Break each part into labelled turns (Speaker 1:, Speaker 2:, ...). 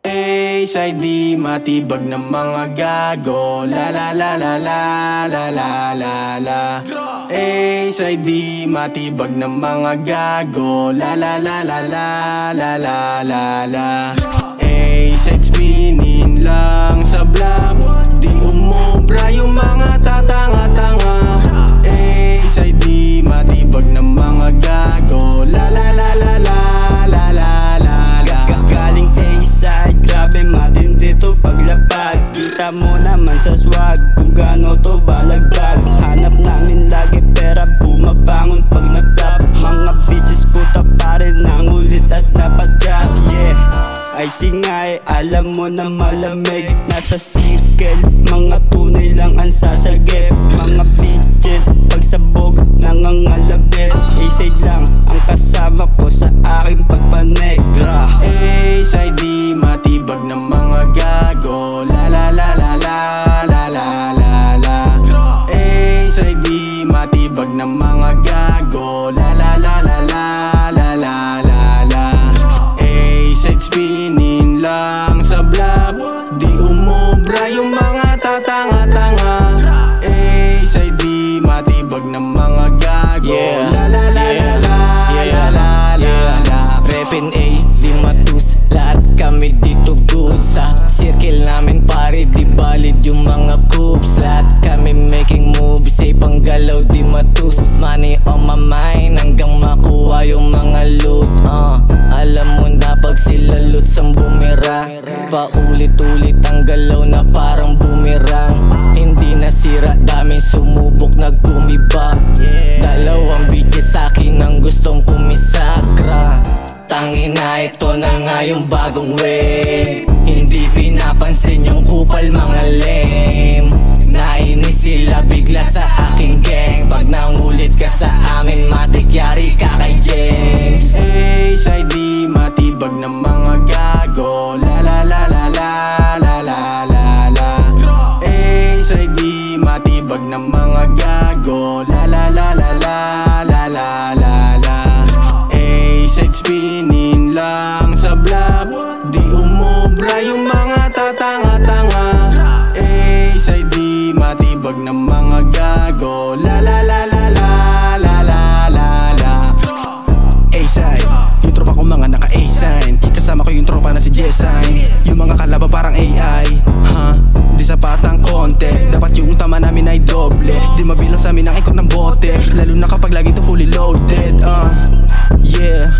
Speaker 1: HID, matibag ng mga gago. La la la la la la la la la. HID, matibag ng mga gago. La la la la la la la la la. HID, spinin lang sa block. Di umubra yung mga tatanga-tanga. HID, matibag ng mga gago. La la la la la la la la la.
Speaker 2: Galing A-side, grabe matindi to paglapag. Kita mo naman sa swag kung gaano to balagbag. Hanap namin lagi pera, bumabangon pag nag-top. Mga bitches puta pa rin nangulit at napadyak. Yeah, ay singay, alam mo na malamig. Nasa circle, mga tunay lang ang sasagip. Mga bitches, pagsabog, nangangalabit. A-side lang ang kasama ko sa aking pagpanegra.
Speaker 1: HID, matibag ng mga gago. La la la la la la la la la. HID, matibag ng mga gago. La la la la la la la la la. HID, spinin lang sa block. Di umubra yung mga tatanga-tanga. HID, matibag ng mga gago. La la la la la la la la la.
Speaker 3: Repin A, di matus, lahat kami dito good. Sa circle namin pare, di valid yung mga coops. Lahat kami making moves, say panggalaw di matus. Money on my mind, hanggang makuha yung mga loot. Alam mo na pag sila loot sang bumirang. Paulit-ulit ang galaw na parang bumirang. Hindi nasira, daming sumubok nagkumiba. Dalawang bitches sa'kin ang gustong kumisakra. Tangina, ito na nga yung bagong wave. Hindi pinapansin yung kupal mga lame. Nainis sila bigla sa aking gang. Pag nangulit ka sa amin, matigyari ka kay James.
Speaker 1: HID, matibag ng mga gago. La la la la la la la la la. HID, matibag ng mga gago. La la la la la la la la la. HID, spinin lang sa block. Di umubra yung mga tatanga-tanga. HID, matibag ng mga gago. La la la la la la la la la. A-side, yung tropa ko mga naka A-sign. Kasama ko yung tropa na si J-sign. Yung mga kalaban parang AI. Di sapat ang konti. Dapat yung tama namin ay doble. Di mabilang sa amin ang ikot ng bote. Lalo na kapag lagi to fully loaded. Yeah,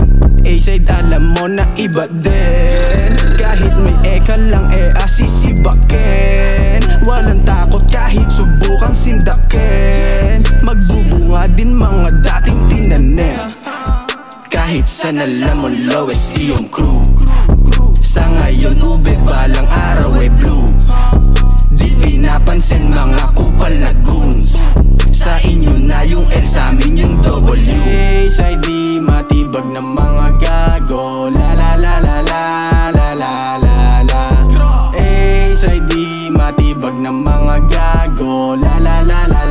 Speaker 1: A-side alam mo na iba din. Kahit may eka lang asisibakin. Walang takot kahit subukang sindakin. Magbubunga din mga dating tinanim. Kahit saan alam mo lowest iyong crew. Sa ngayon ube balang araw ay blue. Di pinapansin mga kupal na goons. Sa inyo na yung L, sa amin yung W. HID, matibag ng mga gago. La la la la la la la la la. HID, matibag ng mga gago. La la la la